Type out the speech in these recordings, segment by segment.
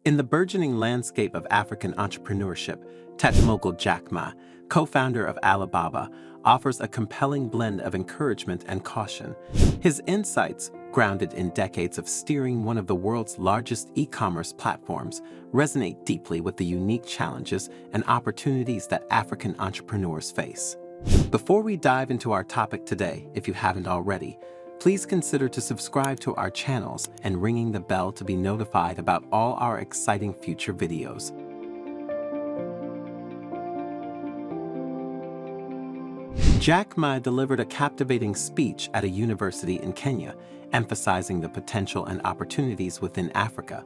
In the burgeoning landscape of African entrepreneurship, tech mogul Jack Ma, co-founder of Alibaba, offers a compelling blend of encouragement and caution. His insights, grounded in decades of steering one of the world's largest e-commerce platforms, resonate deeply with the unique challenges and opportunities that African entrepreneurs face. Before we dive into our topic today, if you haven't already, please consider to subscribe to our channels and ringing the bell to be notified about all our exciting future videos. Jack Ma delivered a captivating speech at a university in Kenya, emphasizing the potential and opportunities within Africa.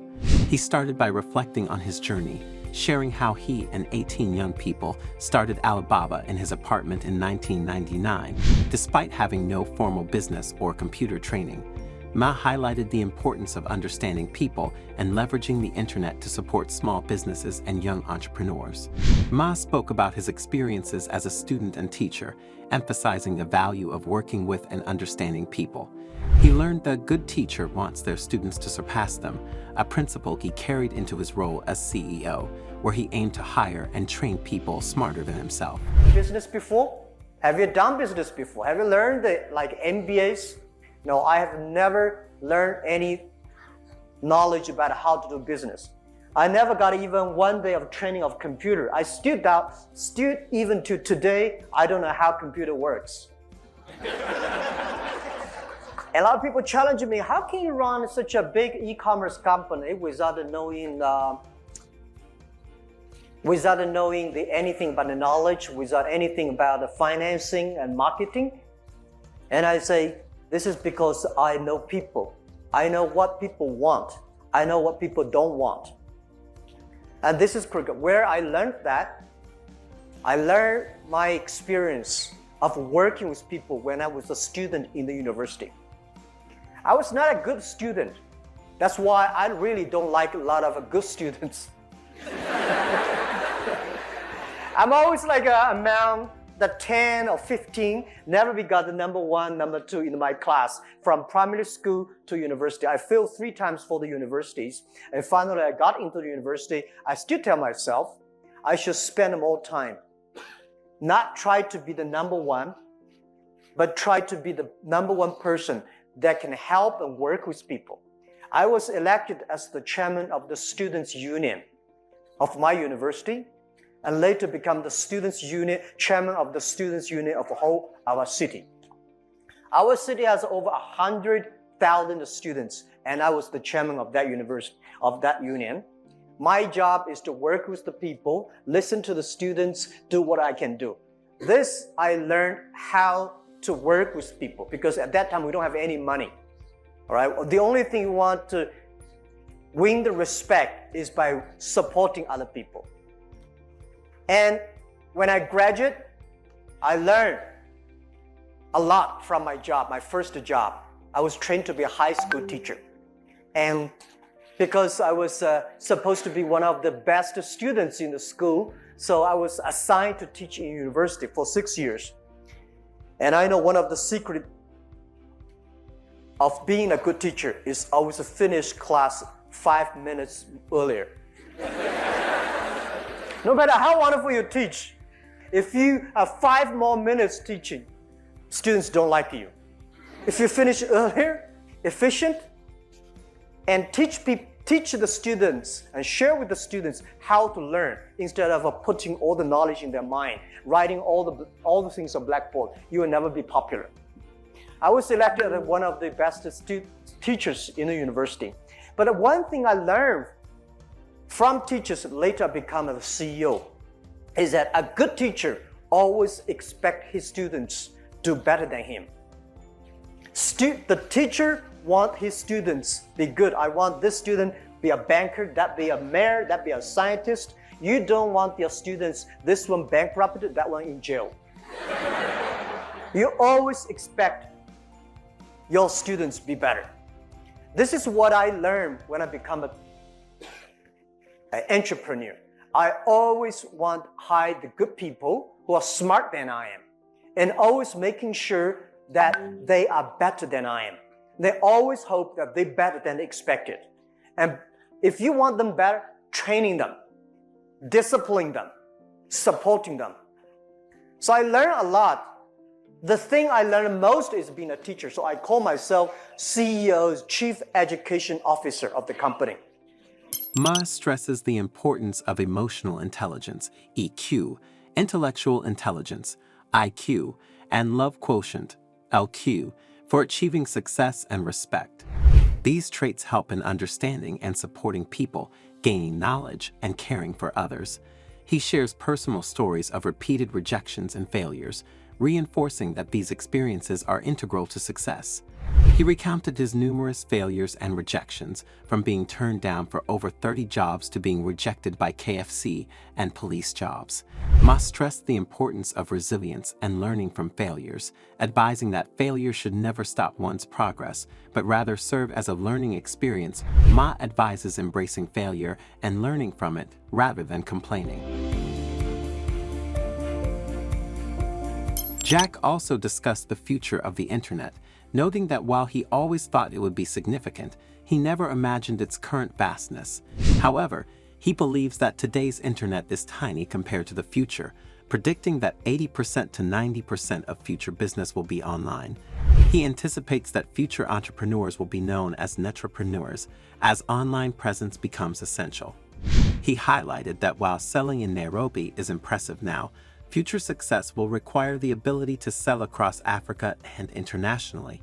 He started by reflecting on his journey, sharing how he and 18 young people started Alibaba in his apartment in 1999, despite having no formal business or computer training. Ma highlighted the importance of understanding people and leveraging the internet to support small businesses and young entrepreneurs. Ma spoke about his experiences as a student and teacher, emphasizing the value of working with and understanding people. He learned that a good teacher wants their students to surpass them, a principle he carried into his role as CEO, where he aimed to hire and train people smarter than himself. Business before? Have you done business before? Have you learned like MBAs? No, I have never learned any knowledge about how to do business. I never got even one day of training of computer. I still even to today, I don't know how computer works. A lot of people challenge me, how can you run such a big e-commerce company without knowing anything about the knowledge, without anything about the financing and marketing? And I say, this is because I know people. I know what people want. I know what people don't want. And this is where I learned that. I learned my experience of working with people when I was a student in the university. I was not a good student. That's why I really don't like a lot of good students. I'm always like among the 10 or 15, never we got the number 1, number 2 in my class from primary school to university. I failed 3 times for the universities. And finally, I got into the university. I still tell myself, I should spend more time. Not try to be the number 1, but try to be the number 1 person that can help and work with people. I was elected as the chairman of the students' union of my university, and later become the students' union, chairman of the students' union of the whole our city. Our city has over 100,000 students, and I was the chairman of that university, of that union. My job is to work with the people, listen to the students, do what I can do. This, I learned how to work with people, because at that time we don't have any money. All right, the only thing you want to win the respect is by supporting other people. And when I graduated, I learned a lot from my job, my first job. I was trained to be a high school teacher. And because I was supposed to be one of the best students in the school, so I was assigned to teach in university for 6 years. And I know one of the secrets of being a good teacher is always to finish class 5 minutes earlier. No matter how wonderful you teach, if you have 5 more minutes teaching, students don't like you. If you finish earlier, efficient, and teach the students and share with the students how to learn instead of putting all the knowledge in their mind, writing all the things on blackboard, you will never be popular. I was elected as one of the best teachers in the university. But one thing I learned from teachers later become a CEO is that a good teacher always expects his students to do better than him. The teacher wants his students be good. I want this student be a banker, that be a mayor, that be a scientist. You don't want your students, this one bankrupted, that one in jail. You always expect your students be better. This is what I learned when I become an entrepreneur. I always want to hire the good people who are smarter than I am, and always making sure that they are better than I am. They always hope that they're better than expected. And If you want them better, training them, disciplining them, supporting them. So I learned a lot. The thing I learned most is being a teacher. So I call myself CEO's Chief Education Officer of the company. Ma stresses the importance of emotional intelligence, EQ, intellectual intelligence, IQ, and love quotient, LQ, for achieving success and respect. These traits help in understanding and supporting people, gaining knowledge, and caring for others. He shares personal stories of repeated rejections and failures, reinforcing that these experiences are integral to success. He recounted his numerous failures and rejections, from being turned down for over 30 jobs to being rejected by KFC and police jobs. Ma stressed the importance of resilience and learning from failures, advising that failure should never stop one's progress, but rather serve as a learning experience. Ma advises embracing failure and learning from it rather than complaining. Jack also discussed the future of the internet, noting that while he always thought it would be significant, he never imagined its current vastness. However, he believes that today's internet is tiny compared to the future, predicting that 80% to 90% of future business will be online. He anticipates that future entrepreneurs will be known as netrepreneurs as online presence becomes essential. He highlighted that while selling in Nairobi is impressive now, future success will require the ability to sell across Africa and internationally.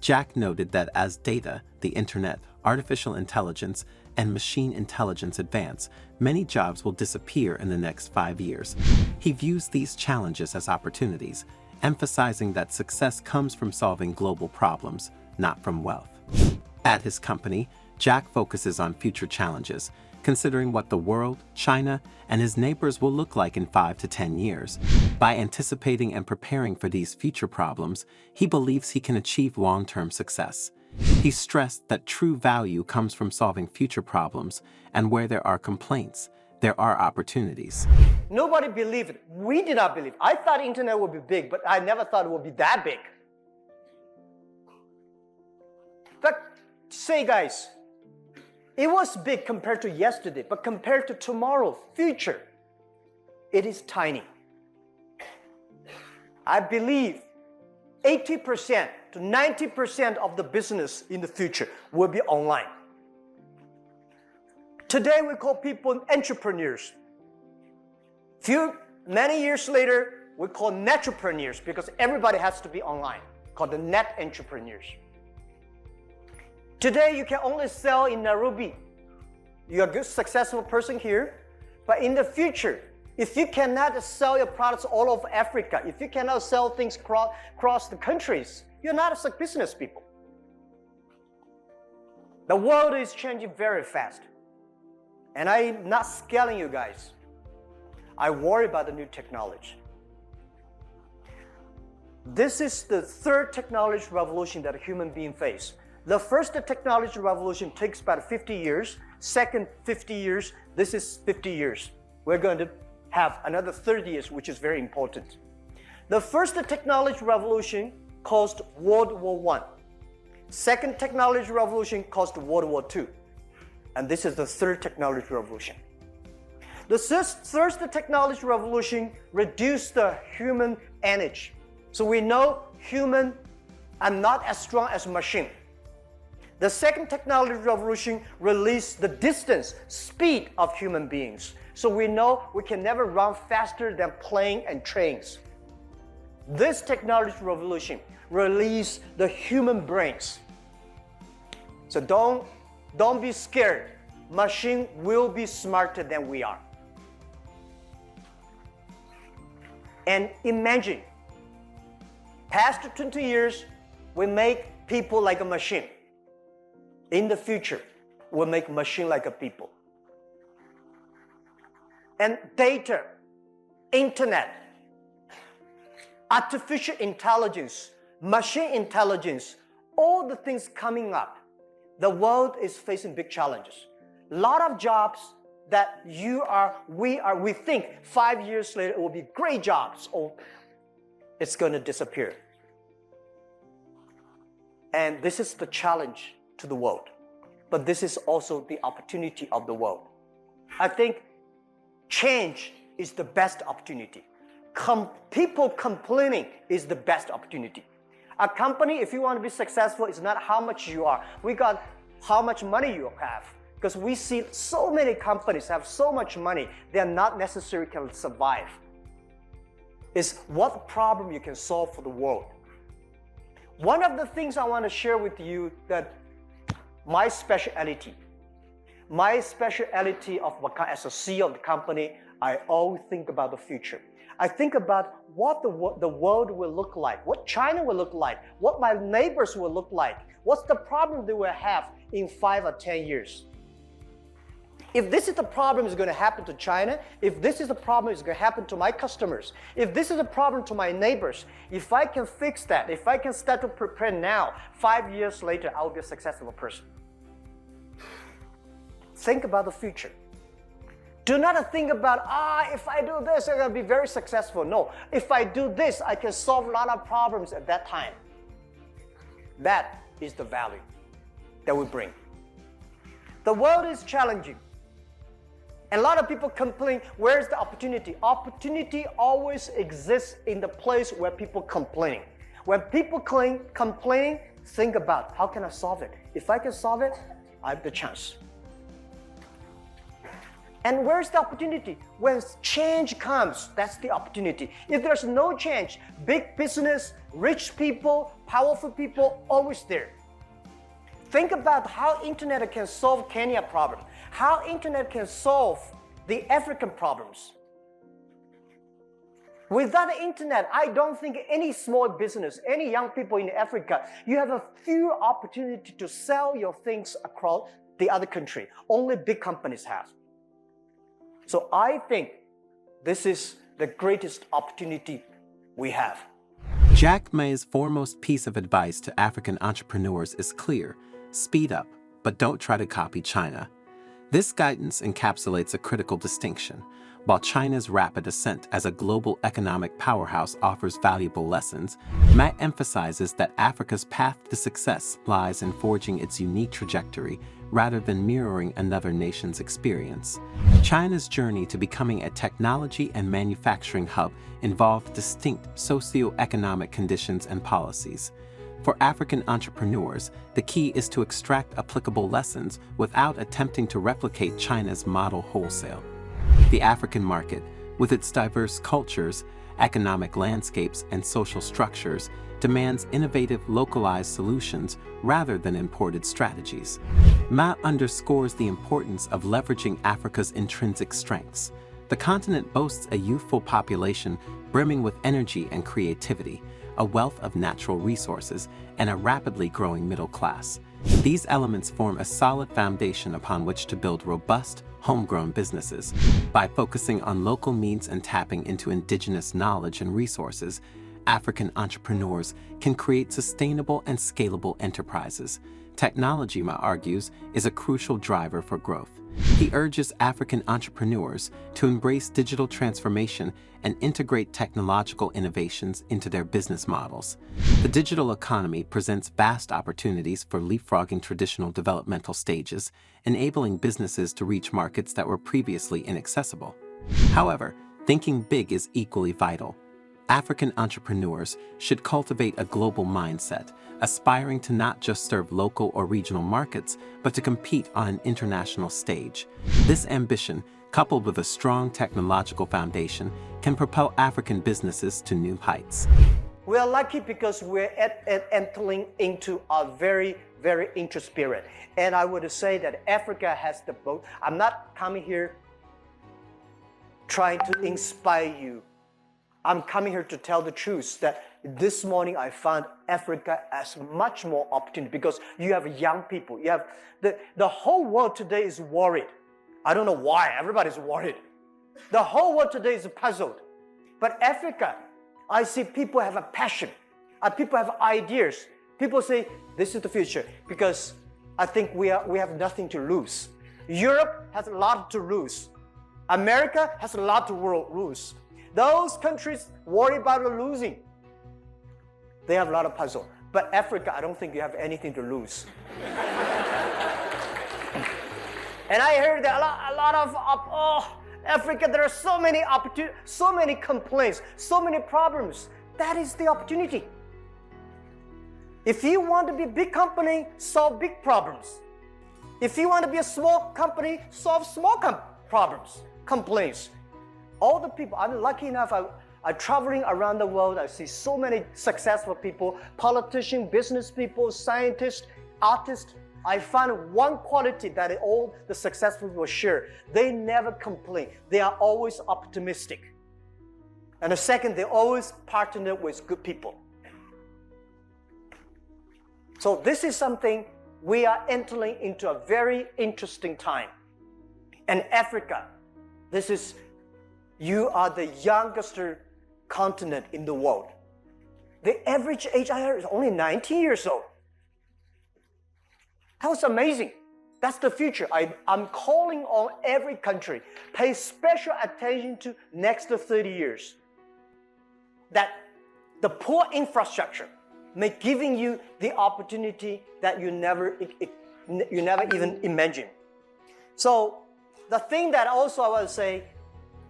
Jack noted that as data, the internet, artificial intelligence, and machine intelligence advance, many jobs will disappear in the next 5 years. He views these challenges as opportunities, emphasizing that success comes from solving global problems, not from wealth. At his company, Jack focuses on future challenges, considering what the world, China, and his neighbors will look like in 5 to 10 years. By anticipating and preparing for these future problems, he believes he can achieve long-term success. He stressed that true value comes from solving future problems, and where there are complaints, there are opportunities. Nobody believed it. We did not believe. I thought internet would be big, but I never thought it would be that big. But say, guys, it was big compared to yesterday, but compared to tomorrow, future, it is tiny. I believe 80% to 90% of the business in the future will be online. Today we call people entrepreneurs. Many years later, we call netrepreneurs because everybody has to be online, called the net entrepreneurs. Today, you can only sell in Nairobi. You're a good, successful person here. But in the future, if you cannot sell your products all over Africa, if you cannot sell things across the countries, you're not a business people. The world is changing very fast. And I'm not scaling you guys. I worry about the new technology. This is the third technology revolution that a human being faces. The first technology revolution takes about 50 years. Second, 50 years. This is 50 years. We're going to have another 30 years, which is very important. The first technology revolution caused World War I. Second technology revolution caused World War II. And this is the third technology revolution. The third technology revolution reduced the human energy. So we know human are not as strong as machine. The second technology revolution released the distance, speed of human beings. So we know we can never run faster than plane and trains. This technology revolution released the human brains. So don't be scared. Machine will be smarter than we are. And imagine, past 20 years, we make people like a machine. In the future, we'll make machine like a people. And data, internet, artificial intelligence, machine intelligence, all the things coming up, the world is facing big challenges. A lot of jobs that we think 5 years later it will be great jobs, or it's going to disappear. And this is the challenge to the world. but this is also the opportunity of the world. I think change is the best opportunity. People complaining is the best opportunity. A company, if you want to be successful, it's not how much you are. We got how much money you have. Because we see so many companies have so much money, they are not necessarily can survive. It's what problem you can solve for the world. One of the things I want to share with you that my specialty of as a CEO of the company, I always think about the future. I think about what the world will look like, what China will look like, what my neighbors will look like, what's the problem they will have in 5 or 10 years. If this is the problem is going to happen to China, if this is the problem is going to happen to my customers, if this is a problem to my neighbors, if I can fix that, if I can start to prepare now, 5 years later, I will be a successful person. Think about the future. Do not think about, if I do this, I'm going to be very successful. No, if I do this, I can solve a lot of problems at that time. That is the value that we bring. The world is challenging. And a lot of people complain, where's the opportunity? Opportunity always exists in the place where people complaining. When people complaining, think about, how can I solve it? If I can solve it, I have the chance. And where's the opportunity? When change comes, that's the opportunity. If there's no change, big business, rich people, powerful people, always there. Think about how internet can solve Kenya problem, how internet can solve the African problems. Without the internet, I don't think any small business, any young people in Africa, you have a few opportunity to sell your things across the other country. Only big companies have. So I think this is the greatest opportunity we have. Jack Ma's foremost piece of advice to African entrepreneurs is clear: speed up, but don't try to copy China. This guidance encapsulates a critical distinction. While China's rapid ascent as a global economic powerhouse offers valuable lessons, Ma emphasizes that Africa's path to success lies in forging its unique trajectory rather than mirroring another nation's experience. China's journey to becoming a technology and manufacturing hub involved distinct socio-economic conditions and policies. For African entrepreneurs, the key is to extract applicable lessons without attempting to replicate China's model wholesale. The African market, with its diverse cultures, economic landscapes, and social structures, demands innovative, localized solutions rather than imported strategies. Ma underscores the importance of leveraging Africa's intrinsic strengths. The continent boasts a youthful population brimming with energy and creativity, a wealth of natural resources, and a rapidly growing middle class. These elements form a solid foundation upon which to build robust, homegrown businesses. By focusing on local needs and tapping into indigenous knowledge and resources, African entrepreneurs can create sustainable and scalable enterprises. Technology, Ma argues, is a crucial driver for growth. He urges African entrepreneurs to embrace digital transformation and integrate technological innovations into their business models. The digital economy presents vast opportunities for leapfrogging traditional developmental stages, enabling businesses to reach markets that were previously inaccessible. However, thinking big is equally vital. African entrepreneurs should cultivate a global mindset, aspiring to not just serve local or regional markets, but to compete on an international stage. This ambition, coupled with a strong technological foundation, can propel African businesses to new heights. We are lucky because we're entering into a very, very interesting period. And I would say that Africa has the boat. I'm not coming here trying to inspire you. I'm coming here to tell the truth that this morning I found Africa as much more opportunity because you have young people. You have the whole world today is worried. I don't know why, everybody's worried. The whole world today is puzzled. But Africa, I see people have a passion. People have ideas. People say, this is the future because I think we have nothing to lose. Europe has a lot to lose. America has a lot to lose. Those countries worry about losing. They have a lot of puzzle. But Africa, I don't think you have anything to lose. And I heard that a lot of, Africa, there are so many opportunities, so many complaints, so many problems. That is the opportunity. If you want to be a big company, solve big problems. If you want to be a small company, solve small problems, complaints. All the people, I'm lucky enough, I'm traveling around the world. I see so many successful people, politicians, business people, scientists, artists. I find one quality that all the successful people share. They never complain. They are always optimistic. And the second, they always partner with good people. So this is something we are entering into a very interesting time. And Africa, you are the youngest continent in the world. The average age I heard is only 19 years old. That was amazing. That's the future. I'm calling on every country, pay special attention to next 30 years. That the poor infrastructure may giving you the opportunity that you never even imagined. So the thing that also I want to say,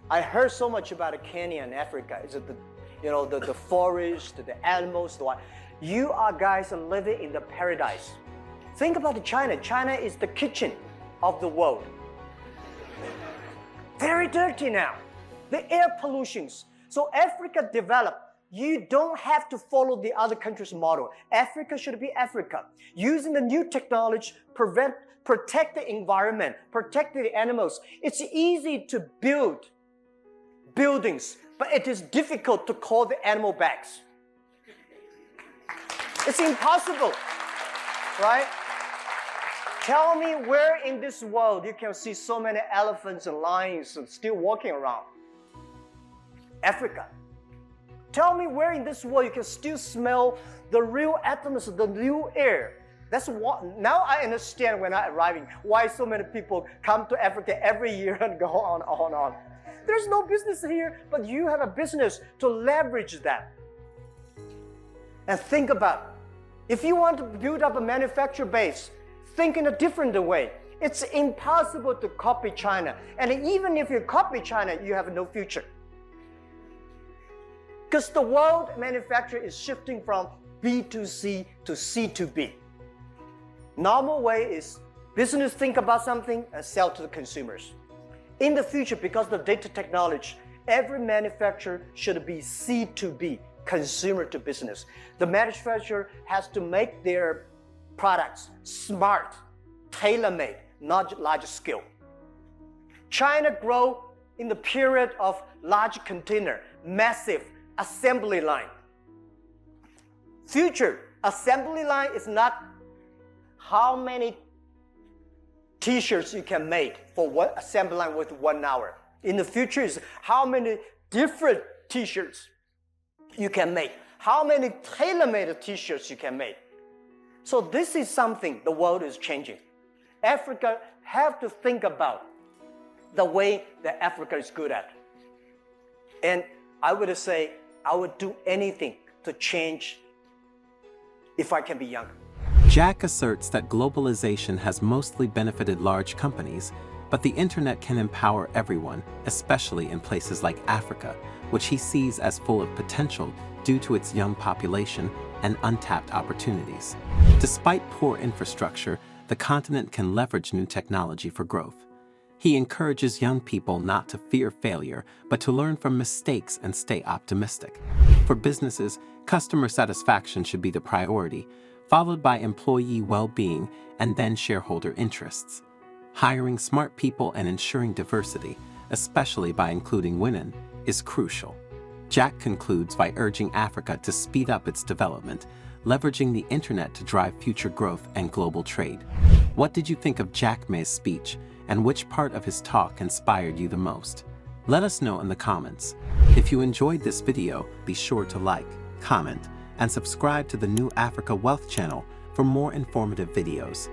I heard so much about Kenya and Africa. Is it the forest, the animals, the what? You are guys living in the paradise. Think about China. China is the kitchen of the world. Very dirty now. The air pollutions. So Africa developed. You don't have to follow the other countries' model. Africa should be Africa. Using the new technology, protect the environment, protect the animals. It's easy to build buildings, but it is difficult to call the animal backs. It's impossible, right? Tell me where in this world you can see so many elephants and lions still walking around. Africa. Tell me where in this world you can still smell the real atmosphere, the real air. That's what, now I understand when I'm arriving why so many people come to Africa every year and go on. There's no business here, but you have a business to leverage that. And think about, if you want to build up a manufacturing base, think in a different way. It's impossible to copy China. And even if you copy China, you have no future. Because the world manufacturing is shifting from B2C to C2B. Normal way is business think about something and sell to the consumers. In the future, because of data technology, every manufacturer should be C2B, consumer to business. The manufacturer has to make their products smart, tailor-made, not large scale. China grew in the period of large container, massive assembly line. Future assembly line is not how many t-shirts you can make for one assembly line with 1 hour. In the future is how many different t-shirts you can make, how many tailor-made t-shirts you can make. So this is something the world is changing. Africa have to think about the way that Africa is good at. And I would say, I would do anything to change if I can be younger. Jack asserts that globalization has mostly benefited large companies, but the internet can empower everyone, especially in places like Africa, which he sees as full of potential due to its young population and untapped opportunities. Despite poor infrastructure, the continent can leverage new technology for growth. He encourages young people not to fear failure, but to learn from mistakes and stay optimistic. For businesses, customer satisfaction should be the priority, followed by employee well-being and then shareholder interests. Hiring smart people and ensuring diversity, especially by including women, is crucial. Jack concludes by urging Africa to speed up its development, leveraging the internet to drive future growth and global trade. What did you think of Jack Ma's speech, and which part of his talk inspired you the most? Let us know in the comments. If you enjoyed this video, be sure to like, comment, and subscribe to the New Africa Wealth channel for more informative videos.